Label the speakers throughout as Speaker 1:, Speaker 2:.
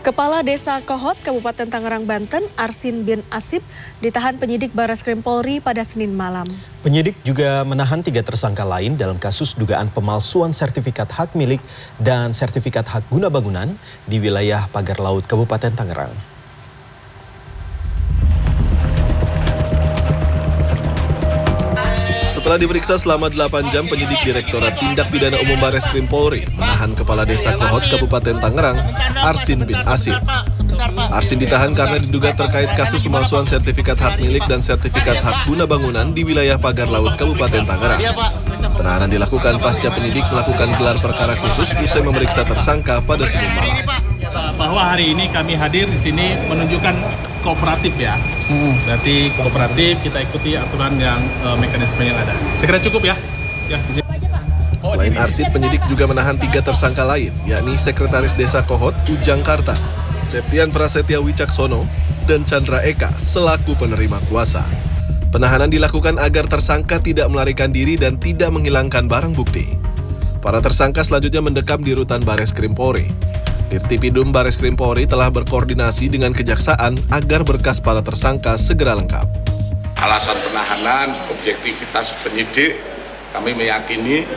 Speaker 1: Kepala Desa Kohot, Kabupaten Tangerang, Banten, Arsin bin Asip, ditahan penyidik Barreskrim Polri pada Senin malam.
Speaker 2: Penyidik juga menahan 3 tersangka lain dalam kasus dugaan pemalsuan sertifikat hak milik dan sertifikat hak guna bangunan di wilayah Pagar Laut, Kabupaten Tangerang. Setelah diperiksa selama 8 jam, penyidik Direktorat Tindak Pidana Umum Barreskrim Polri menahan Kepala Desa Kohot, Kabupaten Tangerang, Arsin bin Asip. Arsin ditahan karena diduga terkait kasus pemalsuan sertifikat hak milik dan sertifikat hak guna bangunan di wilayah Pagar Laut, Kabupaten Tangerang. Penahanan dilakukan pasca penyidik melakukan gelar perkara khusus usai memeriksa tersangka pada Senin malam.
Speaker 3: Bahwa hari ini kami hadir di sini menunjukkan kooperatif ya. Berarti kooperatif, kita ikuti aturan yang mekanisme yang ada. Saya kira cukup ya.
Speaker 2: Selain Arsin, penyidik juga menahan 3 tersangka lain, yakni Sekretaris Desa Kohot, Ujang Karta, Septian Prasetya Wicaksono, dan Chandra Eka selaku penerima kuasa. Penahanan dilakukan agar tersangka tidak melarikan diri dan tidak menghilangkan barang bukti. Para tersangka selanjutnya mendekam di rutan Barreskrim Polri. Dirtipidum Barreskrim Polri telah berkoordinasi dengan Kejaksaan agar berkas para tersangka segera lengkap.
Speaker 4: Alasan penahanan, objektivitas penyidik, kami meyakini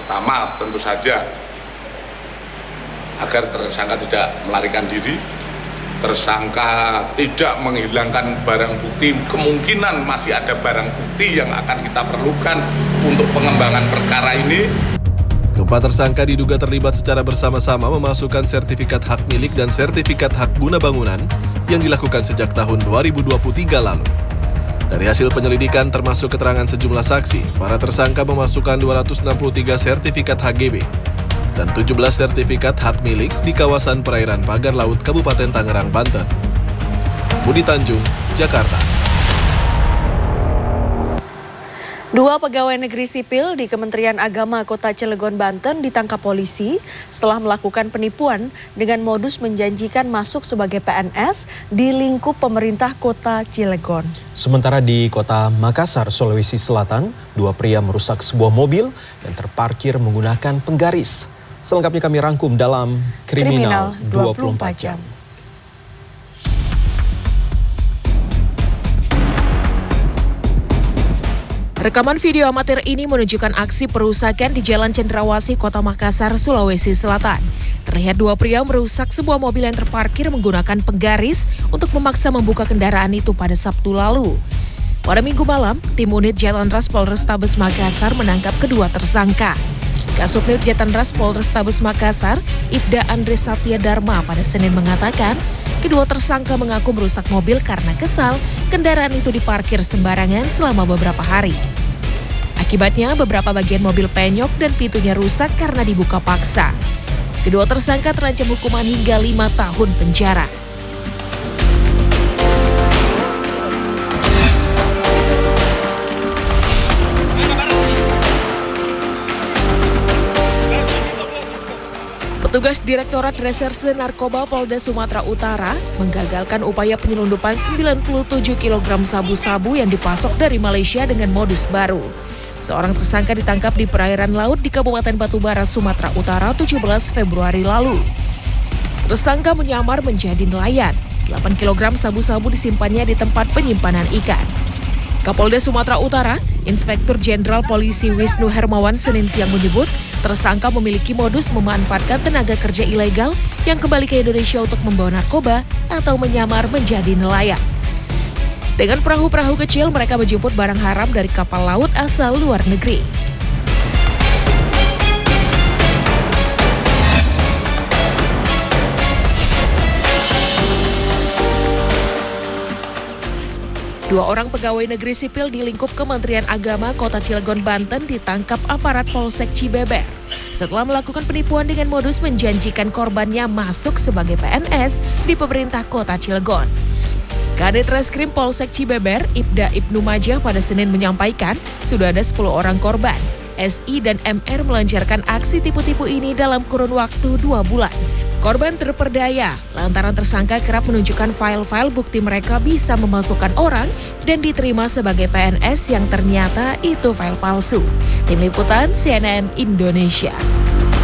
Speaker 4: pertama tentu saja agar tersangka tidak melarikan diri, tersangka tidak menghilangkan barang bukti, kemungkinan masih ada barang bukti yang akan kita perlukan untuk pengembangan perkara ini.
Speaker 2: Keempat tersangka diduga terlibat secara bersama-sama memasukkan sertifikat hak milik dan sertifikat hak guna bangunan yang dilakukan sejak tahun 2023 lalu. Dari hasil penyelidikan termasuk keterangan sejumlah saksi, para tersangka memasukkan 263 sertifikat HGB dan 17 sertifikat hak milik di kawasan perairan Pagar Laut, Kabupaten Tangerang, Banten. Budi Tanjung, Jakarta.
Speaker 1: 2 pegawai negeri sipil di Kementerian Agama Kota Cilegon, Banten ditangkap polisi setelah melakukan penipuan dengan modus menjanjikan masuk sebagai PNS di lingkup pemerintah Kota Cilegon.
Speaker 2: Sementara di Kota Makassar, Sulawesi Selatan, 2 pria merusak sebuah mobil yang terparkir menggunakan penggaris. Selengkapnya kami rangkum dalam Kriminal 24 Jam.
Speaker 5: Rekaman video amatir ini menunjukkan aksi perusakan di Jalan Cendrawasih, Kota Makassar, Sulawesi Selatan. Terlihat 2 pria merusak sebuah mobil yang terparkir menggunakan penggaris untuk memaksa membuka kendaraan itu pada Sabtu lalu. Pada Minggu malam, tim unit Jatanras Polrestabes Makassar menangkap kedua tersangka. Kasubnit Jatanras Polrestabes Makassar, Ibda Andre Satya Dharma pada Senin mengatakan, kedua tersangka mengaku merusak mobil karena kesal kendaraan itu diparkir sembarangan selama beberapa hari. Akibatnya beberapa bagian mobil penyok dan pintunya rusak karena dibuka paksa. Kedua tersangka terancam hukuman hingga 5 tahun penjara. Petugas Direktorat Reserse Narkoba Polda Sumatera Utara menggagalkan upaya penyelundupan 97 kg sabu-sabu yang dipasok dari Malaysia dengan modus baru. Seorang tersangka ditangkap di perairan laut di Kabupaten Batubara, Sumatera Utara 17 Februari lalu. Tersangka menyamar menjadi nelayan. 8 kg sabu-sabu disimpannya di tempat penyimpanan ikan. Kapolda Sumatera Utara, Inspektur Jenderal Polisi Wisnu Hermawan Senin siang menyebut, tersangka memiliki modus memanfaatkan tenaga kerja ilegal yang kembali ke Indonesia untuk membawa narkoba atau menyamar menjadi nelayan. Dengan perahu-perahu kecil, mereka menjemput barang haram dari kapal laut asal luar negeri. Dua orang pegawai negeri sipil di lingkup Kementerian Agama Kota Cilegon, Banten ditangkap aparat Polsek Cibeber setelah melakukan penipuan dengan modus menjanjikan korbannya masuk sebagai PNS di pemerintah Kota Cilegon. Kadit Reskrim Polsek Cibeber, Ibda Ibnu Majah pada Senin menyampaikan sudah ada 10 orang korban. SI dan MR melancarkan aksi tipu-tipu ini dalam kurun waktu 2 bulan. Korban terperdaya lantaran tersangka kerap menunjukkan file-file bukti mereka bisa memasukkan orang dan diterima sebagai PNS yang ternyata itu file palsu. Tim Liputan CNN Indonesia.